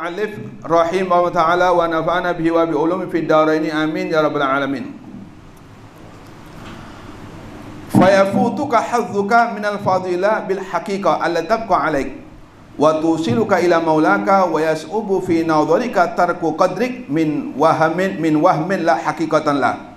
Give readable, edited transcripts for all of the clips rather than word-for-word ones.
al-mu'allif rahimahullah ta'ala wa nafa'ana bihi wa bi ulumi fid dharaini amin ya rabbal alamin. Fayafutuka hadzuka minal fadilah bil haqiqah allati tabqa alaik wa tusiluka ila maulaka wa yas'ubu fi nadharika tarku qadrik min wahmin la haqiqatan la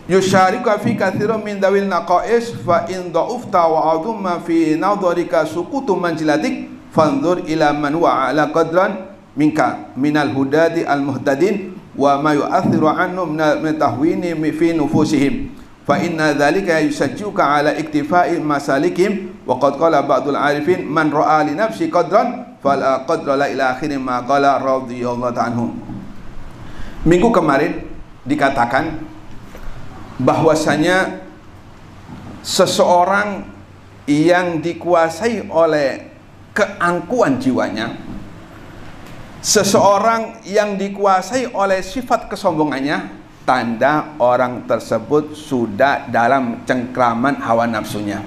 yusharika fi katsirin min dawil naqais fa in da'ufta wa adumma fi nadharika sukutu manzilatik fanzur ila man wa ala qadran minka minal hudadi al muhtadin wa ma yu'athiru anhu min tahwini fi nufusihim fa inna dzalika yusajjuka ala iktifai masalikim wa qad qala ba'dul arifin man ra'a li nafsi qadran fala qadra la ila akhir ma qala radhiyallahu anhu. Minggu kemarin dikatakan bahwasanya seseorang yang dikuasai oleh keangkuhan jiwanya, seseorang yang dikuasai oleh sifat kesombongannya, tanda orang tersebut sudah dalam cengkraman hawa nafsunya.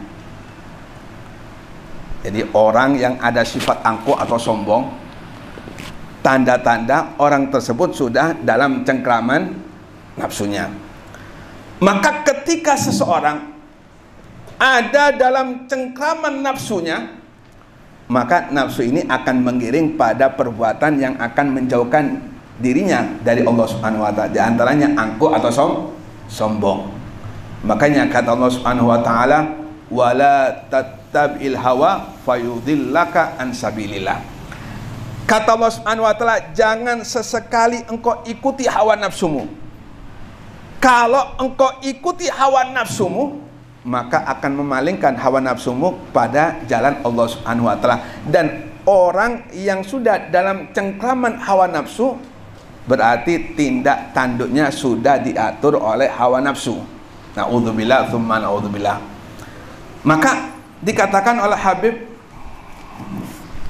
Jadi orang yang ada sifat angkuh atau sombong, tanda-tanda orang tersebut sudah dalam cengkraman nafsunya. Maka ketika seseorang ada dalam cengkraman nafsunya, maka nafsu ini akan menggiring pada perbuatan yang akan menjauhkan dirinya dari Allah Subhanahu wa ta'ala, di antaranya angkuh atau sombong. Makanya kata Allah Subhanahu wa ta'ala, wala tattabil hawa fayudillaka an sabilillah. Kata Allah Subhanahu wa ta'ala, jangan sesekali engkau ikuti hawa nafsumu. Kalau engkau ikuti hawa nafsumu, maka akan memalingkan hawa nafsumu pada jalan Allah Subhanahu wa ta'ala. Dan orang yang sudah dalam cengkraman hawa nafsu, berarti tindak tanduknya sudah diatur oleh hawa nafsu. Na'udzubillah tsumma na'udzubillah. Maka dikatakan oleh Habib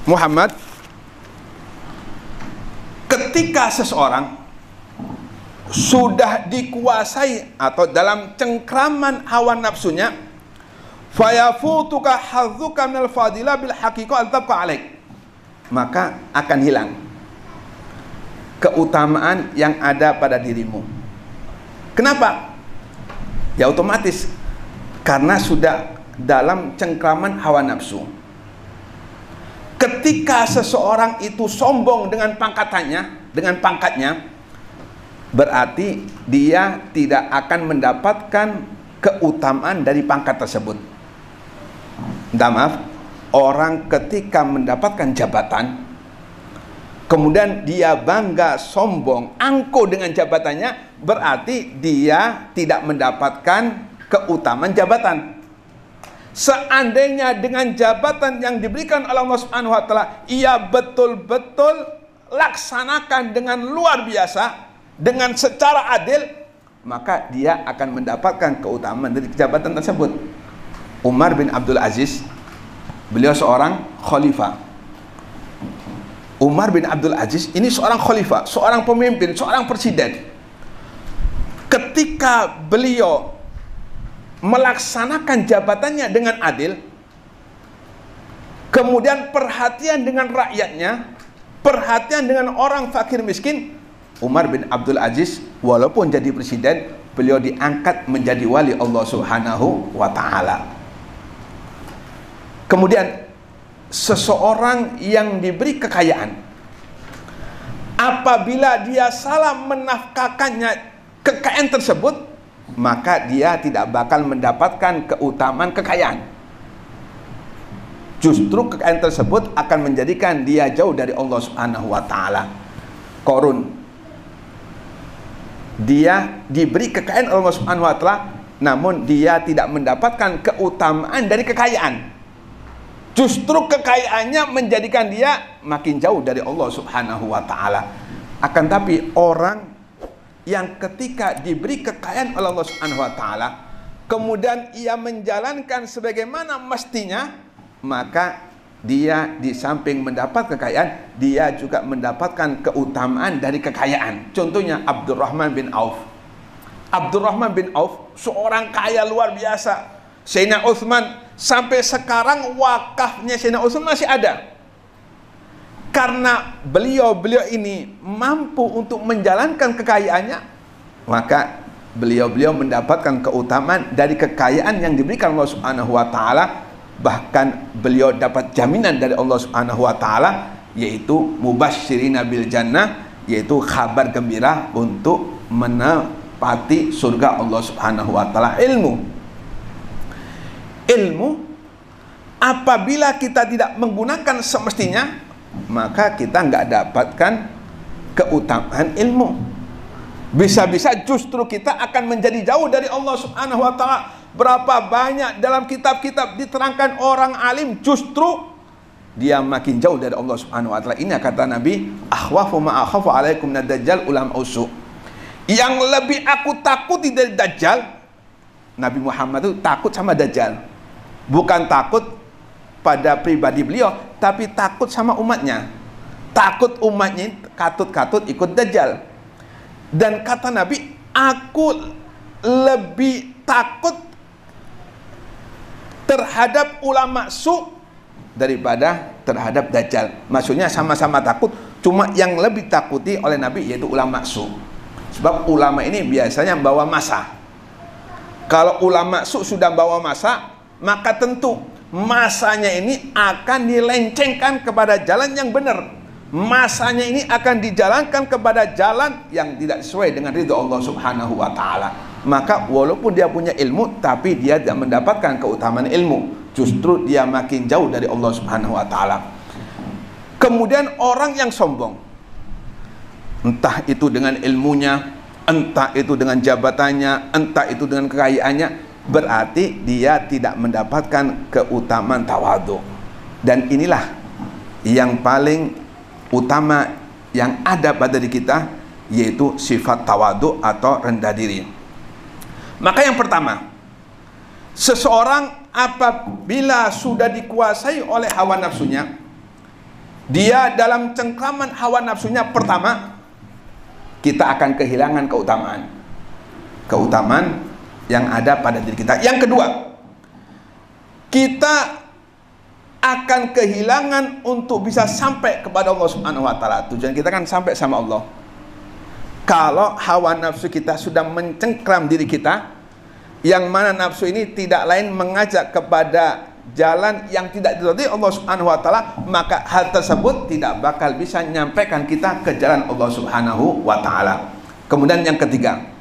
Muhammad, ketika seseorang sudah dikuasai atau dalam cengkraman hawa nafsunya, fayafutuka hadzuka minal fadilah bil haqiqah al-tabqa alaik, maka akan hilang keutamaan yang ada pada dirimu. Kenapa? Ya otomatis karena sudah dalam cengkraman hawa nafsu. Ketika seseorang itu sombong dengan pangkatnya, berarti dia tidak akan mendapatkan keutamaan dari pangkat tersebut. Minta maaf, orang ketika mendapatkan jabatan, kemudian dia bangga, sombong, angkuh dengan jabatannya, berarti dia tidak mendapatkan keutamaan jabatan. Seandainya dengan jabatan yang diberikan oleh Allah Subhanahu wa ta'ala, ia betul-betul laksanakan dengan luar biasa, dengan secara adil, maka dia akan mendapatkan keutamaan dari jabatan tersebut. Umar bin Abdul Aziz, beliau seorang khalifah. Umar bin Abdul Aziz ini seorang khalifah, seorang pemimpin, seorang presiden. Ketika beliau melaksanakan jabatannya dengan adil, kemudian perhatian dengan rakyatnya, perhatian dengan orang fakir miskin, Umar bin Abdul Aziz walaupun jadi presiden, beliau diangkat menjadi wali Allah Subhanahu wa ta'ala. Kemudian seseorang yang diberi kekayaan, apabila dia salah menafkahkannya kekayaan tersebut, maka dia tidak bakal mendapatkan keutamaan kekayaan. Justru kekayaan tersebut akan menjadikan dia jauh dari Allah Subhanahu wa ta'ala. Qarun, dia diberi kekayaan Allah Subhanahu wa ta'ala, namun dia tidak mendapatkan keutamaan dari kekayaan. Justru kekayaannya menjadikan dia makin jauh dari Allah Subhanahu wa ta'ala. Akan tapi orang yang ketika diberi kekayaan oleh Allah Subhanahu wa ta'ala, kemudian ia menjalankan sebagaimana mestinya, maka dia di samping mendapat kekayaan, dia juga mendapatkan keutamaan dari kekayaan. Contohnya Abdurrahman bin Auf. Abdurrahman bin Auf seorang kaya luar biasa. Sayyidina Utsman, sampai sekarang wakafnya Sayyidina Utsman masih ada. karena beliau ini mampu untuk menjalankan kekayaannya, maka beliau mendapatkan keutamaan dari kekayaan yang diberikan Allah Subhanahu wa taala. Bahkan beliau dapat jaminan dari Allah Subhanahu wa taala, yaitu mubasysyirina bil jannah, yaitu kabar gembira untuk menepati surga Allah Subhanahu wa taala. Ilmu apabila kita tidak menggunakan semestinya, maka kita nggak dapatkan keutamaan ilmu. Bisa-bisa justru kita akan menjadi jauh dari Allah Subhanahu wa taala. Berapa banyak dalam kitab-kitab diterangkan orang alim justru dia makin jauh dari Allah Subhanahu wa taala. Ini kata Nabi, akhwafu ma akhafu alaikum nadajjal ulam usu. Yang lebih aku takuti dari Dajjal, Nabi Muhammad itu takut sama Dajjal. Bukan takut pada pribadi beliau, tapi takut sama umatnya. Takut umatnya katut-katut ikut Dajjal. Dan kata Nabi, aku lebih takut terhadap ulama su daripada terhadap Dajjal. Maksudnya sama-sama takut, cuma yang lebih takuti oleh Nabi yaitu ulama su. Sebab ulama ini biasanya bawa masa. Kalau ulama su sudah bawa masa, maka tentu masanya ini akan dilencengkan kepada jalan yang benar. Masanya ini akan dijalankan kepada jalan yang tidak sesuai dengan ridho Allah Subhanahu wa taala. Maka walaupun dia punya ilmu, tapi dia tidak mendapatkan keutamaan ilmu. Justru dia makin jauh dari Allah Subhanahu wa taala. Kemudian orang yang sombong, entah itu dengan ilmunya, entah itu dengan jabatannya, entah itu dengan kekayaannya, berarti dia tidak mendapatkan keutamaan tawadhu. Dan inilah yang paling utama yang ada pada diri kita, yaitu sifat tawadhu atau rendah diri. Maka yang pertama, seseorang apabila sudah dikuasai oleh hawa nafsunya, dia dalam cengkraman hawa nafsunya, pertama, kita akan kehilangan keutamaan yang ada pada diri kita. Yang kedua, kita akan kehilangan untuk bisa sampai kepada Allah Subhanahu wa taala. Tujuan kita kan sampai sama Allah. Kalau hawa nafsu kita sudah mencengkram diri kita, yang mana nafsu ini tidak lain mengajak kepada jalan yang tidak diridhoi Allah Subhanahu wa taala, maka hal tersebut tidak bakal bisa menyampaikan kita ke jalan Allah Subhanahu wa taala. Kemudian yang ketiga,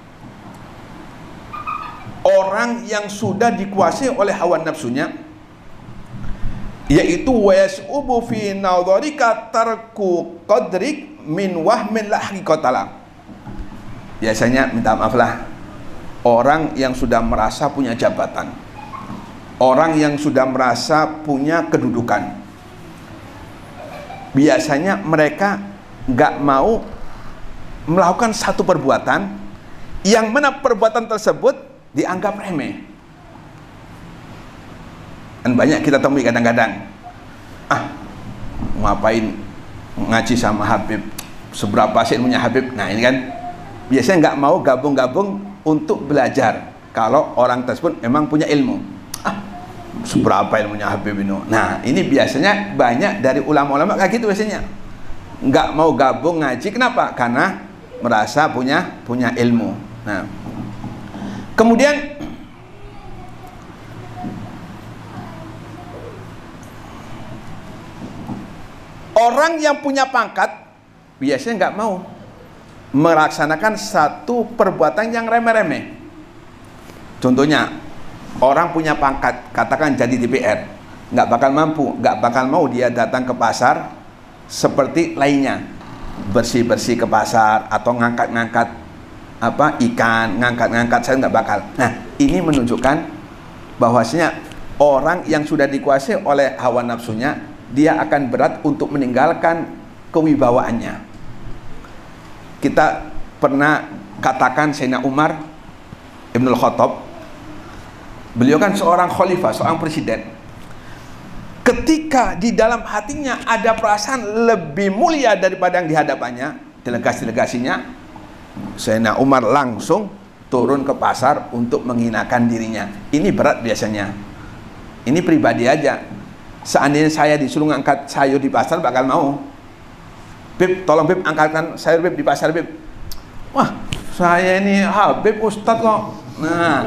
orang yang sudah dikuasai oleh hawa nafsunya, yaitu wayasubu fi nadharika tarku qadrik min wahmin la haqiqatala. Biasanya minta maaf lah, orang yang sudah merasa punya jabatan, orang yang sudah merasa punya kedudukan, biasanya mereka nggak mau melakukan satu perbuatan yang mana perbuatan tersebut dianggap remeh. Dan banyak kita temui kadang-kadang, ngapain ngaji sama Habib, seberapa sih ilmunya Habib. Nah ini kan biasanya nggak mau gabung-gabung untuk belajar kalau orang tersebut memang punya ilmu. Seberapa ilmunya Habib ini. Nah ini biasanya banyak dari ulama-ulama kayak gitu biasanya, nggak mau gabung ngaji. Kenapa? Karena merasa punya ilmu. Nah kemudian orang yang punya pangkat biasanya nggak mau melaksanakan satu perbuatan yang remeh-remeh. Contohnya, orang punya pangkat, katakan jadi DPR, nggak bakal mampu, nggak bakal mau dia datang ke pasar seperti lainnya, bersih-bersih ke pasar atau ngangkat-ngangkat ikan, ngangkat-ngangkat, saya nggak bakal. Nah, ini menunjukkan bahwasanya orang yang sudah dikuasai oleh hawa nafsunya, dia akan berat untuk meninggalkan kewibawaannya. Kita pernah katakan Sayyidina Umar Ibnul Khattab, beliau kan seorang khalifah, seorang presiden. Ketika di dalam hatinya ada perasaan lebih mulia daripada yang di hadapannya, delegasi-delegasinya, Sayyidina Umar langsung turun ke pasar untuk menghinakan dirinya. Ini berat biasanya. Ini pribadi aja. Seandainya saya disuruh ngangkat sayur di pasar bakal mau. Bib, tolong Bib angkatkan sayur Bib di pasar Bib. Wah, saya ini Habib Ustadz kok. Nah,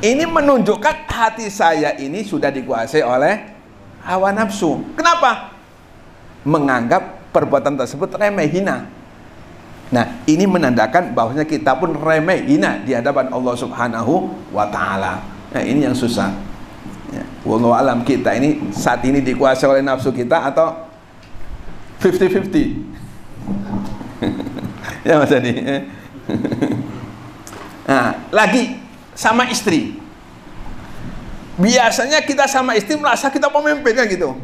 ini menunjukkan hati saya ini sudah dikuasai oleh hawa nafsu. Kenapa? Menganggap perbuatan tersebut remeh hina. Nah, ini menandakan bahwasanya kita pun remeh hina di hadapan Allah Subhanahu wa taala. Nah, ini yang susah. Ya, wallahu alam, kita ini saat ini dikuasai oleh nafsu kita atau 50-50. Ya Mas Adi. Nah, lagi sama istri. Biasanya kita sama istri merasa kita pemimpin kan gitu.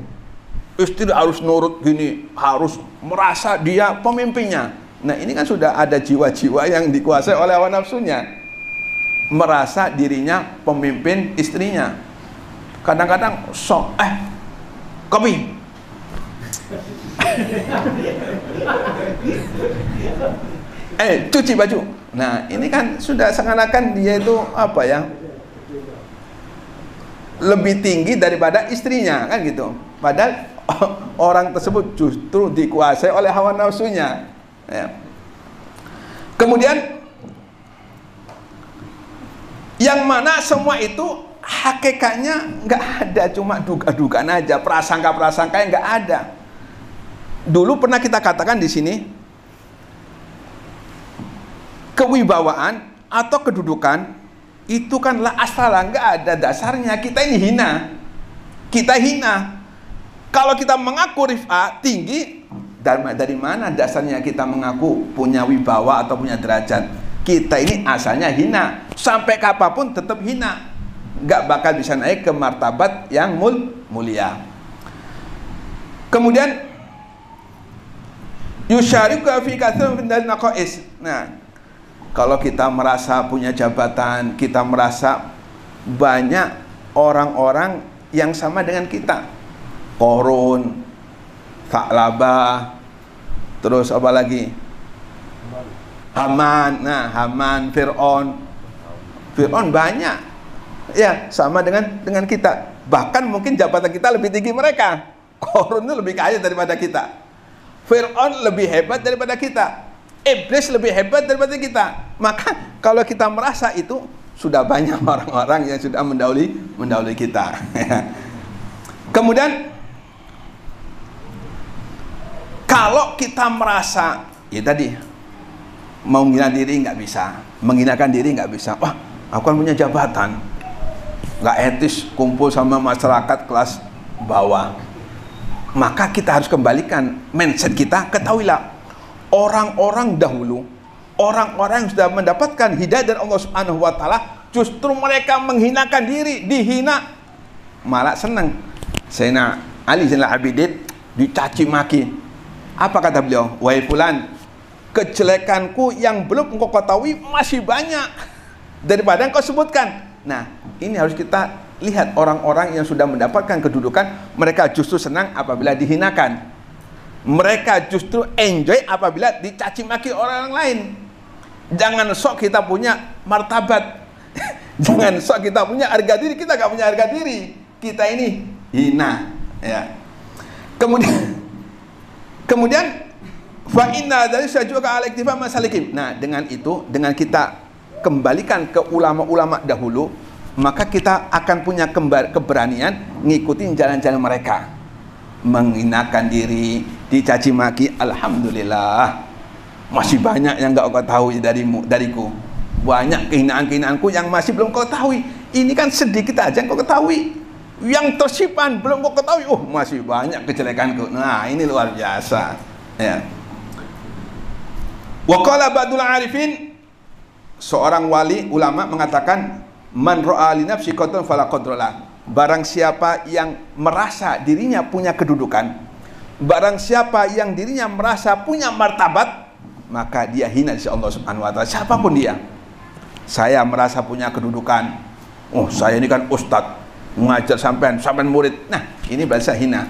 Istri harus nurut gini, harus merasa dia pemimpinnya. Nah, ini kan sudah ada jiwa-jiwa yang dikuasai oleh hawa nafsunya. Merasa dirinya pemimpin istrinya. Kadang-kadang sok, kopi. Cuci baju. Nah, ini kan sudah seakan-akan dia itu apa ya? Lebih tinggi daripada istrinya kan gitu. Padahal orang tersebut justru dikuasai oleh hawa nafsunya. Ya. Kemudian yang mana semua itu hakikatnya nggak ada, cuma duga-dugaan aja, prasangka-prasangka yang nggak ada. Dulu pernah kita katakan di sini, kewibawaan atau kedudukan itu kan la asala, nggak ada dasarnya. Kita ini hina, kita hina. Kalau kita mengaku rif'ah tinggi, dari mana dasarnya kita mengaku punya wibawa atau punya derajat? Kita ini asalnya hina, sampai kapanpun tetap hina, nggak bakal bisa naik ke martabat yang mulia. Kemudian yusyariku fi katsirin min naqais. Nah, kalau kita merasa punya jabatan, kita merasa banyak orang-orang yang sama dengan kita. Korun, Tha'labah, terus apa lagi? Haman. Nah, Haman, Fir'aun banyak. Ya, sama dengan kita. Bahkan mungkin jabatan kita lebih tinggi mereka. Korun itu lebih kaya daripada kita. Fir'aun lebih hebat daripada kita. Iblis lebih hebat daripada kita. Maka kalau kita merasa itu, sudah banyak orang-orang yang sudah mendahului kita. Kemudian kalau kita merasa ya tadi mau menghina diri nggak bisa, menghinakan diri nggak bisa. Wah, aku kan punya jabatan, nggak etis kumpul sama masyarakat kelas bawah. Maka kita harus kembalikan mindset kita. Ketahuilah, orang-orang dahulu, orang-orang yang sudah mendapatkan hidayah dari Allah Subhanahu wa taala, justru mereka menghinakan diri, dihina malah senang. Sayyidina Ali Zainal Abidin dicaci maki. Apa kata beliau? Wahai fulan, kejelekanku yang belum engkau ketahui masih banyak daripada engkau sebutkan. Nah, ini harus kita lihat orang-orang yang sudah mendapatkan kedudukan, mereka justru senang apabila dihinakan. Mereka justru enjoy apabila dicaci maki orang lain. Jangan sok kita punya martabat. Jangan sok kita punya harga diri. Kita gak punya harga diri. Kita ini hina. Ya. Kemudian fa inna dari sajuka al-iktifa masalikim. Nah, dengan itu, dengan kita kembalikan ke ulama-ulama dahulu, maka kita akan punya keberanian ngikutin jalan-jalan mereka. Menghinakan diri, dicaci maki, alhamdulillah masih banyak yang gak kau tahu dariku. Banyak kehinaan-kehinaanku yang masih belum kau ketahui. Ini kan sedikit aja yang kau ketahui. Yang tersimpan belum kau ketahui, masih banyak kejelekanku. Nah, ini luar biasa. Ya. Wa qala ba'dul arifin, seorang wali ulama mengatakan, man ra'a li nafsi qadran fala qadralah. Barang siapa yang merasa dirinya punya kedudukan, barang siapa yang dirinya merasa punya martabat, maka dia hina di sisi Allah Subhanahu wa taala. Siapapun dia. Saya merasa punya kedudukan. Saya ini kan ustadz, mengajar sampean murid. Nah, ini bahasa hina.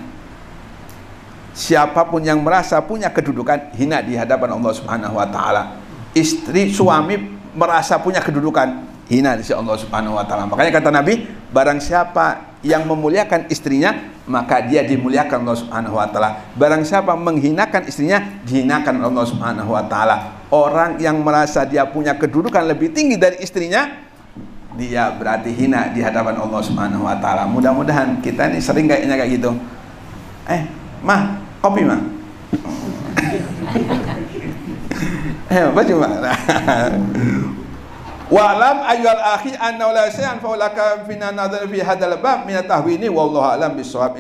Siapapun yang merasa punya kedudukan, hina di hadapan Allah Subhanahu wa taala. Istri, suami merasa punya kedudukan, hina di sisi Allah Subhanahu wa taala. Makanya kata Nabi, barang siapa yang memuliakan istrinya, maka dia dimuliakan Allah Subhanahu wa taala. Barang siapa menghinakan istrinya, dihinakan Allah Subhanahu wa taala. Orang yang merasa dia punya kedudukan lebih tinggi dari istrinya, dia berarti hina di hadapan Allah Subhanahu wa taala. Mudah-mudahan kita ini sering kayaknya kayak gitu. Mah, kopi mah. Baca mah. Wa'lam ayyuhal akhi anna la syai'an fa laka fi nadhar fi hadzal bab min at-tahwini wallahu a'lam bis-shawab.